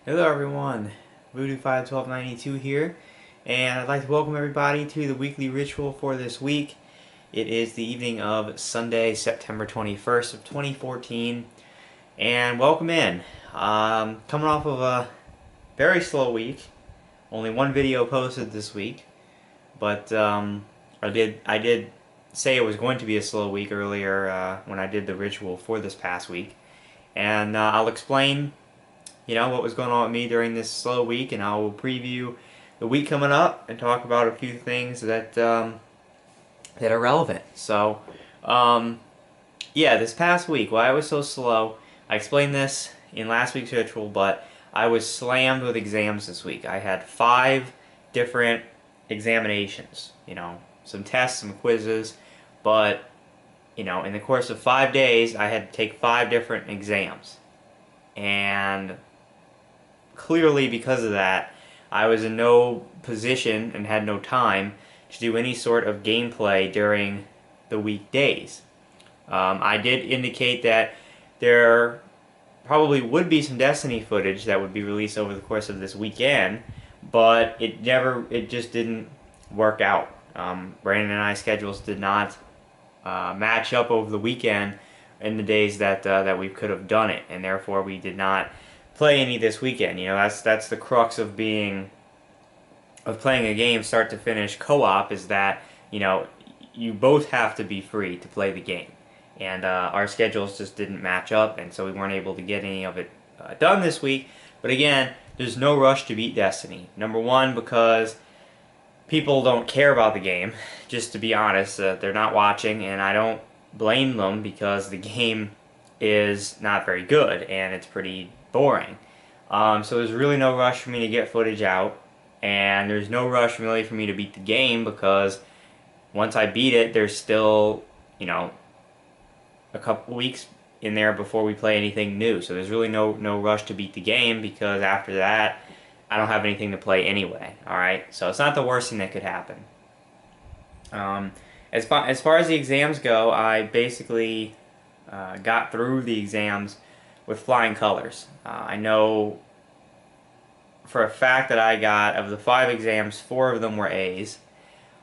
Hello everyone, Voodoo51292 here, and I'd like to welcome everybody to the weekly ritual for this week. It is the evening of Sunday, September 21st of 2014, and welcome in. Coming off of a very slow week, only one video posted this week, but I did say it was going to be a slow week earlier when I did the ritual for this past week, and I'll explain what was going on with me during this slow week, and I will preview the week coming up and talk about a few things that that are relevant. So, yeah, this past week, why I was so slow, I explained this in last week's ritual, but I was slammed with exams this week. I had 5 different examinations, some tests, some quizzes, but, in the course of 5 days, I had to take 5 different exams. And clearly because of that, I was in no position and had no time to do any sort of gameplay during the weekdays. I did indicate that there probably would be some Destiny footage that would be released over the course of this weekend, but it just didn't work out. Brandon and I's schedules did not match up over the weekend in the days that we could have done it, and therefore we did not play any this weekend. That's the crux of playing a game start to finish co-op, is that you both have to be free to play the game, and our schedules just didn't match up, and so we weren't able to get any of it done this week. But again, there's no rush to beat Destiny. Number one, because people don't care about the game. Just to be honest, they're not watching, and I don't blame them, because the game is not very good and it's pretty boring. So there's really no rush for me to get footage out, and there's no rush really for me to beat the game, because once I beat it, there's still a couple weeks in there before we play anything new. So there's really no rush to beat the game, because after that I don't have anything to play anyway. Alright, so it's not the worst thing that could happen. As far as the exams go, I basically got through the exams with flying colors. I know for a fact that I got, of the 5 exams, 4 of them were A's.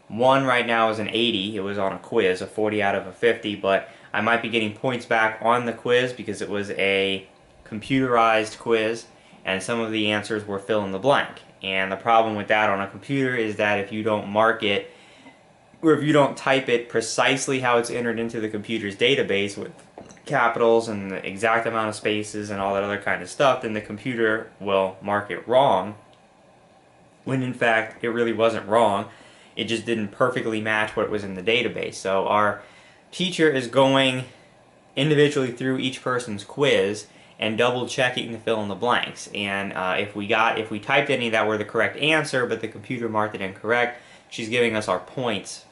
One right now is an 80. It was on a quiz, a 40 out of a 50, but I might be getting points back on the quiz because it was a computerized quiz, and some of the answers were fill in the blank. And the problem with that on a computer is that if you don't mark it, or if you don't type it precisely how it's entered into the computer's database with capitals and the exact amount of spaces and all that other kind of stuff, then the computer will mark it wrong, when in fact it really wasn't wrong. It just didn't perfectly match what was in the database. So our teacher is going individually through each person's quiz and double checking the fill in the blanks. And if we typed any that were the correct answer but the computer marked it incorrect, she's giving us our points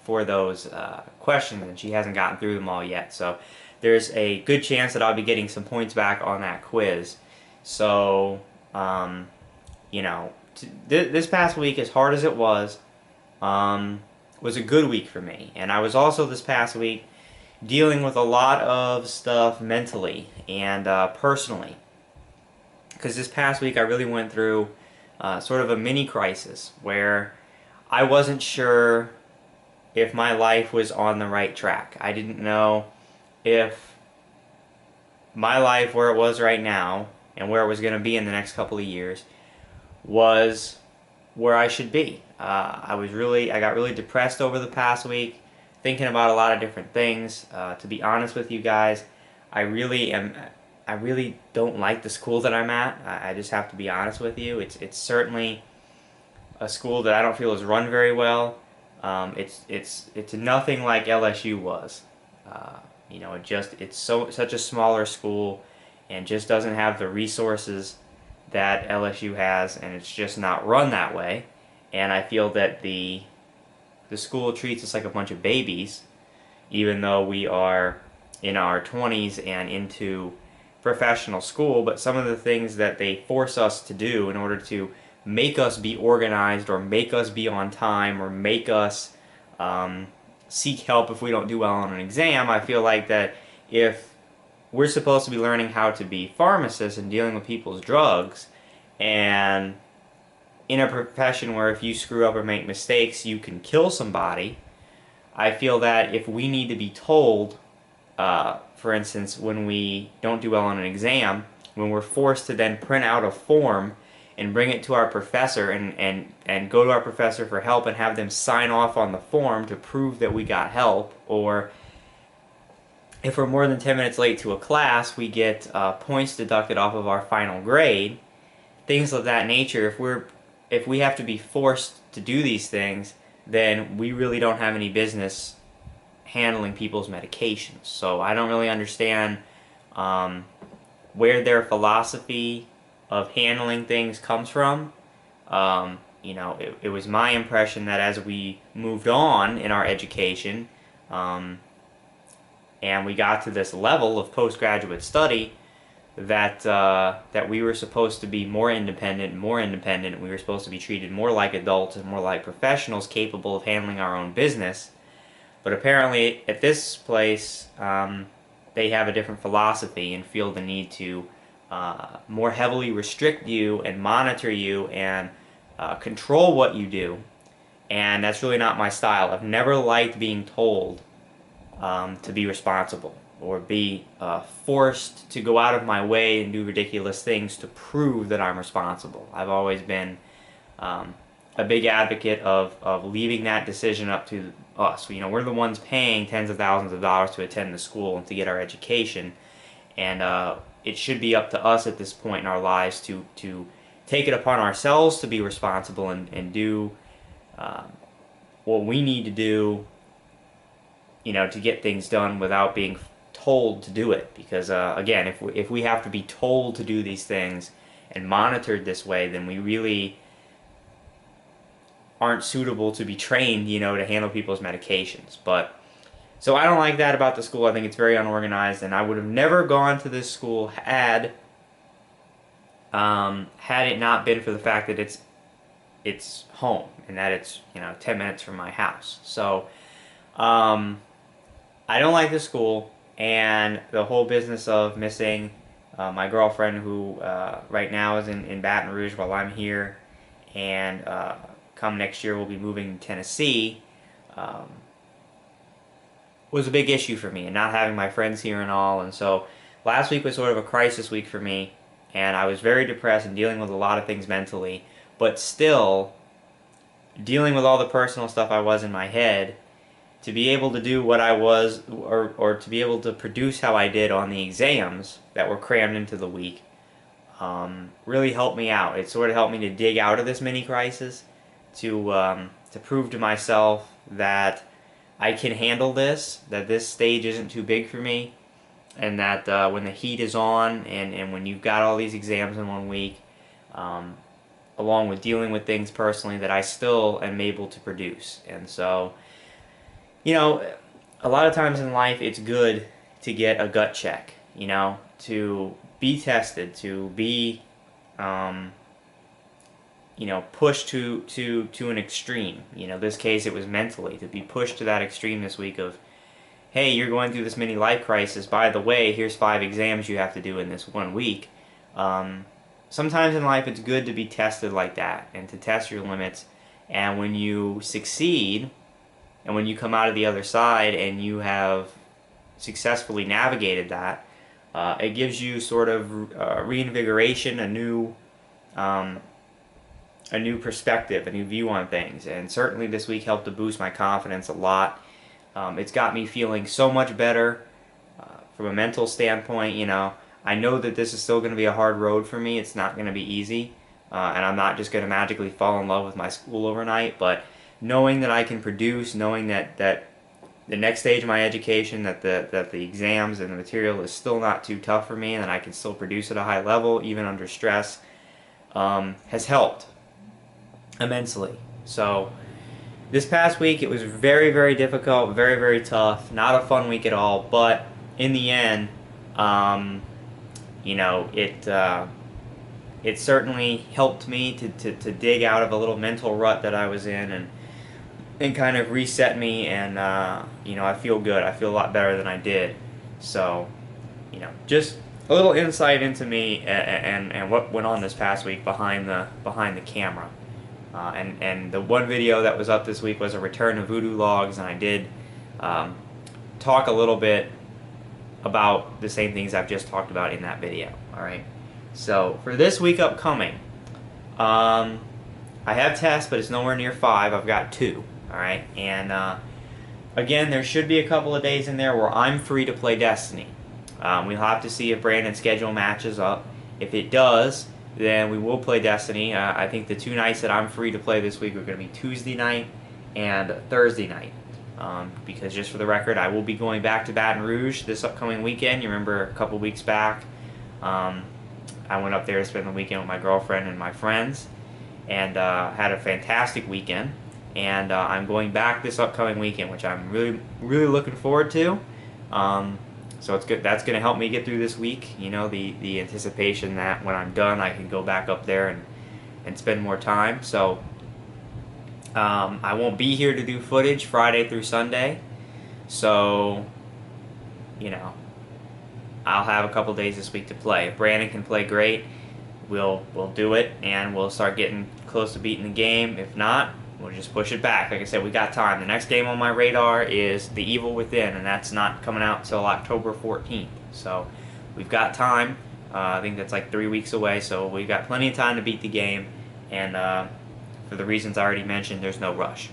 for those questions, and she hasn't gotten through them all yet. So there's a good chance that I'll be getting some points back on that quiz. So, this past week, as hard as it was a good week for me. And I was also this past week dealing with a lot of stuff mentally and personally. Because this past week I really went through sort of a mini crisis where I wasn't sure if my life was on the right track. I didn't know if my life, where it was right now and where it was going to be in the next couple of years, was where I should be. I got really depressed over the past week, thinking about a lot of different things. To be honest with you guys, I really don't like the school that I'm at. I just have to be honest with you. It's certainly a school that I don't feel is run very well. It's nothing like LSU was. It's such a smaller school, and just doesn't have the resources that LSU has, and it's just not run that way. And I feel that the school treats us like a bunch of babies, even though we are in our 20s and into professional school. But some of the things that they force us to do in order to make us be organized, or make us be on time, or make us seek help if we don't do well on an exam, I feel like that if we're supposed to be learning how to be pharmacists and dealing with people's drugs, and in a profession where if you screw up or make mistakes, you can kill somebody. I feel that if we need to be told, for instance, when we don't do well on an exam, when we're forced to then print out a form and bring it to our professor and go to our professor for help and have them sign off on the form to prove that we got help, or if we're more than 10 minutes late to a class, we get points deducted off of our final grade, things of that nature. If we have to be forced to do these things, then we really don't have any business handling people's medications. So I don't really understand where their philosophy of handling things comes from. It was my impression that as we moved on in our education, and we got to this level of postgraduate study, that we were supposed to be more independent. We were supposed to be treated more like adults and more like professionals capable of handling our own business. But apparently at this place, they have a different philosophy and feel the need to more heavily restrict you and monitor you and control what you do. And that's really not my style. I've never liked being told to be responsible or be forced to go out of my way and do ridiculous things to prove that I'm responsible. I've always been a big advocate of leaving that decision up to us. We're the ones paying tens of thousands of dollars to attend the school and to get our education, and it should be up to us at this point in our lives to take it upon ourselves to be responsible and do what we need to do, to get things done without being told to do it. Because again, if we have to be told to do these things and monitored this way, then we really aren't suitable to be trained, to handle people's medications. But so I don't like that about the school. I think it's very unorganized, and I would have never gone to this school had it not been for the fact that it's home and that it's 10 minutes from my house. So I don't like the school, and the whole business of missing my girlfriend, who right now is in Baton Rouge while I'm here, and come next year we'll be moving to Tennessee, was a big issue for me, and not having my friends here and all. And so last week was sort of a crisis week for me, and I was very depressed and dealing with a lot of things mentally, but still dealing with all the personal stuff I was in my head. To be able to do what I was, or to be able to produce how I did on the exams that were crammed into the week, really helped me out. It sort of helped me to dig out of this mini crisis, to prove to myself that I can handle this, that this stage isn't too big for me, and that when the heat is on, and when you've got all these exams in 1 week, along with dealing with things personally, that I still am able to produce. And so, a lot of times in life it's good to get a gut check, to be tested, to be, pushed to an extreme. This case it was mentally, to be pushed to that extreme this week of, hey, you're going through this mini life crisis, by the way, here's 5 exams you have to do in this 1 week. Sometimes in life it's good to be tested like that, and to test your limits, and when you succeed, and when you come out of the other side and you have successfully navigated that, it gives you sort of reinvigoration, a new perspective, a new view on things. And certainly this week helped to boost my confidence a lot. It's got me feeling so much better from a mental standpoint. I know that this is still going to be a hard road for me. It's not going to be easy, and I'm not just going to magically fall in love with my school overnight, but knowing that I can produce, knowing that the next stage of my education, that the exams and the material is still not too tough for me, and that I can still produce at a high level, even under stress, has helped immensely. So this past week it was very, very difficult, very, very tough, not a fun week at all, but in the end, it certainly helped me to dig out of a little mental rut that I was in, and kind of reset me, and I feel good. I feel a lot better than I did. So, just a little insight into me and what went on this past week behind the camera. And the one video that was up this week was a return of Voodoo Logs, and I did talk a little bit about the same things I've just talked about in that video. Alright, so for this week upcoming, I have tests, but it's nowhere near 5. I've got 2. Alright, and again, there should be a couple of days in there where I'm free to play Destiny. We'll have to see if Brandon's schedule matches up. If it does, then we will play Destiny. I think the 2 nights that I'm free to play this week are going to be Tuesday night and Thursday night. Because just for the record, I will be going back to Baton Rouge this upcoming weekend. You remember a couple weeks back, I went up there to spend the weekend with my girlfriend and my friends, and had a fantastic weekend. And I'm going back this upcoming weekend, which I'm really looking forward to. So it's good. That's going to help me get through this week. The anticipation that when I'm done, I can go back up there and spend more time. So I won't be here to do footage Friday through Sunday. So, I'll have a couple days this week to play. If Brandon can play great, we'll do it, and we'll start getting close to beating the game. If not, we'll just push it back. Like I said, we got time. The next game on my radar is The Evil Within, and that's not coming out until October 14th. So we've got time. I think that's like 3 weeks away, so we've got plenty of time to beat the game. And for the reasons I already mentioned, there's no rush.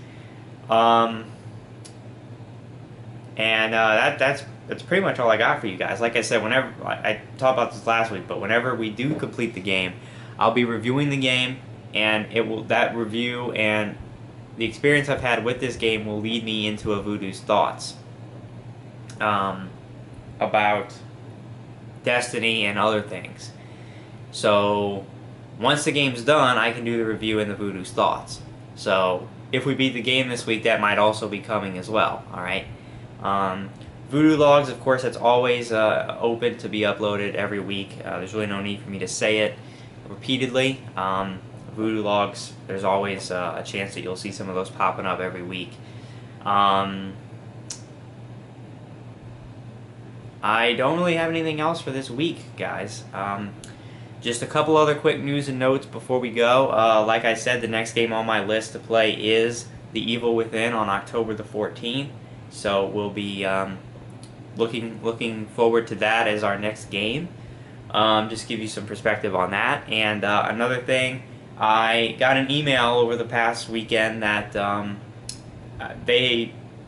That's pretty much all I got for you guys. Like I said, whenever I talked about this last week, but whenever we do complete the game, I'll be reviewing the game, and that review and the experience I've had with this game will lead me into a Voodoo's thoughts about Destiny and other things. So once the game's done, I can do the review and the Voodoo's thoughts. So if we beat the game this week, that might also be coming as well. Alright. Voodoo Logs, of course, that's always open to be uploaded every week. There's really no need for me to say it repeatedly. Voodoo Logs, there's always a chance that you'll see some of those popping up every week. I don't really have anything else for this week, guys. Just a couple other quick news and notes before we go. Like I said, the next game on my list to play is The Evil Within on October the 14th. So we'll be looking forward to that as our next game. Just give you some perspective on that. And another thing, I got an email over the past weekend that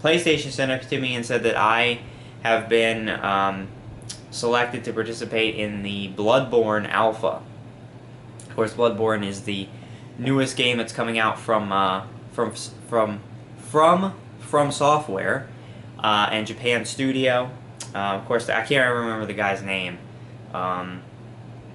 PlayStation sent it to me and said that I have been selected to participate in the Bloodborne Alpha. Of course, Bloodborne is the newest game that's coming out from Software and Japan Studio. Of course, I can't remember the guy's name.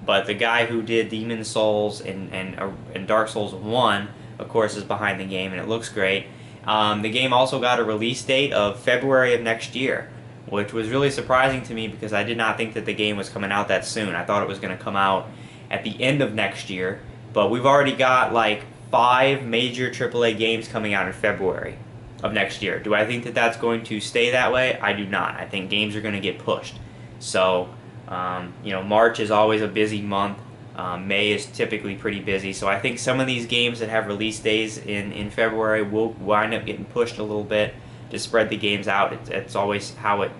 But the guy who did Demon's Souls and Dark Souls 1, of course, is behind the game, and it looks great. The game also got a release date of February of next year, which was really surprising to me because I did not think that the game was coming out that soon. I thought it was going to come out at the end of next year, but we've already got like 5 major AAA games coming out in February of next year. Do I think that that's going to stay that way? I do not. I think games are going to get pushed. So, March is always a busy month. May is typically pretty busy. So I think some of these games that have release days in February will wind up getting pushed a little bit to spread the games out. It's always how it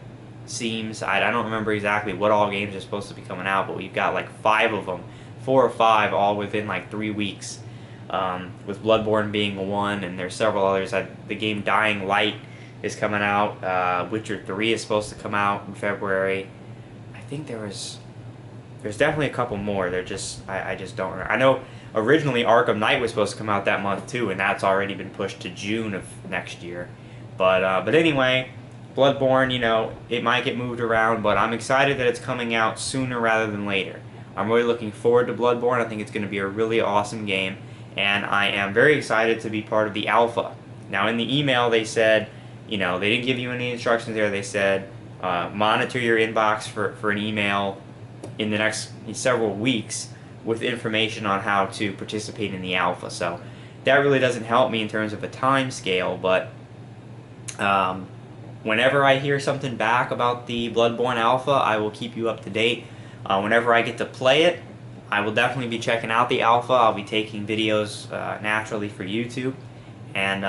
seems. I don't remember exactly what all games are supposed to be coming out, but we've got like 5 of them, 4 or 5, all within like 3 weeks. With Bloodborne being one, and there's several others. The game Dying Light is coming out. Witcher 3 is supposed to come out in February. I think there's definitely a couple more. I just don't remember. I know originally Arkham Knight was supposed to come out that month too, and that's already been pushed to June of next year. But anyway, Bloodborne, it might get moved around, but I'm excited that it's coming out sooner rather than later. I'm really looking forward to Bloodborne. I think it's going to be a really awesome game, and I am very excited to be part of the alpha. Now, in the email, they said, they didn't give you any instructions there. They said, monitor your inbox for an email in the next several weeks with information on how to participate in the alpha. So that really doesn't help me in terms of a time scale, but whenever I hear something back about the Bloodborne Alpha, I will keep you up to date. Whenever I get to play it, I will definitely be checking out the alpha. I'll be taking videos naturally for YouTube, and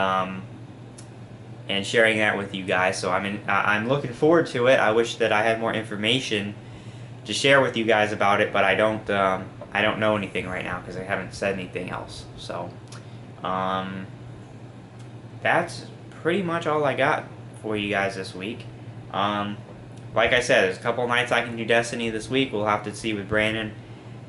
sharing that with you guys. So I'm looking forward to it. I wish that I had more information to share with you guys about it, but I don't know anything right now because I haven't said anything else. So that's pretty much all I got for you guys this week. Like I said, there's a couple nights I can do Destiny this week. We'll have to see with Brandon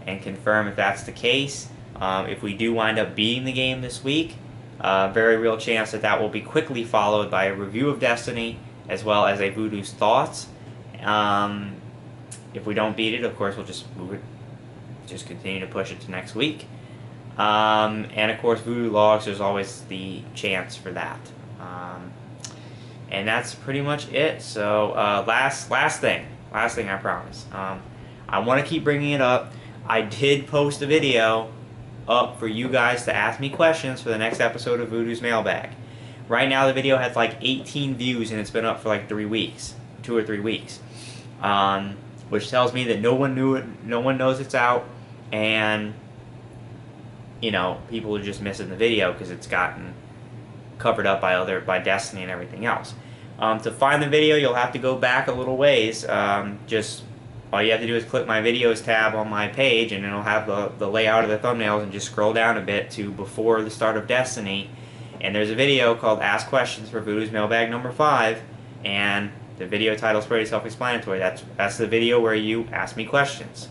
and confirm if that's the case. If we do wind up beating the game this week, very real chance that will be quickly followed by a review of Destiny as well as a Voodoo's thoughts. If we don't beat it, of course, we'll just move it, just continue to push it to next week. And of course, Voodoo Logs, there's always the chance for that. And that's pretty much it. So last thing I promise. I want to keep bringing it up. I did post a video up for you guys to ask me questions for the next episode of Voodoo's Mailbag. Right now the video has like 18 views and it's been up for like 3 weeks, 2 or 3 weeks, which tells me that no one knew it, no one knows it's out, and you know, people are just missing the video because it's gotten covered up by Destiny and everything else. To find the video, you'll have to go back a little ways. Just all you have to do is click my videos tab on my page, and it'll have the layout of the thumbnails, and just scroll down a bit to before the start of Destiny, and there's a video called Ask Questions for Voodoo's Mailbag number 5, and the video title is pretty self-explanatory. That's the video where you ask me questions.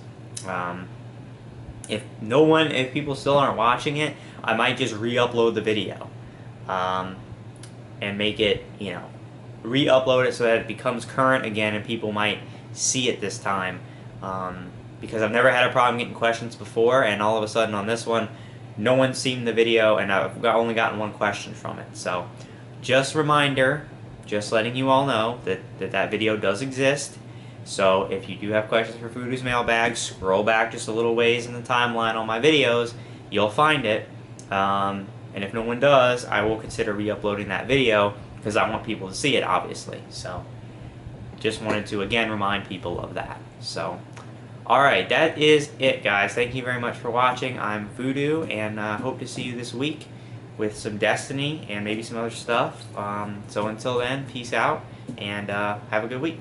If people still aren't watching it, I might just re-upload the video, and make it, you know, re-upload it so that it becomes current again and people might see it this time, because I've never had a problem getting questions before, and all of a sudden on this one no one's seen the video and I've only gotten one question from it. So just a reminder, just letting you all know that video does exist. So if you do have questions for Voodoo's Mailbag, scroll back just a little ways in the timeline on my videos, you'll find it, and if no one does, I will consider re-uploading that video because I want people to see it, obviously. So just wanted to again remind people of that. So alright, that is it, guys. Thank you very much for watching. I'm Voodoo, and hope to see you this week with some Destiny and maybe some other stuff. So until then, peace out, and have a good week.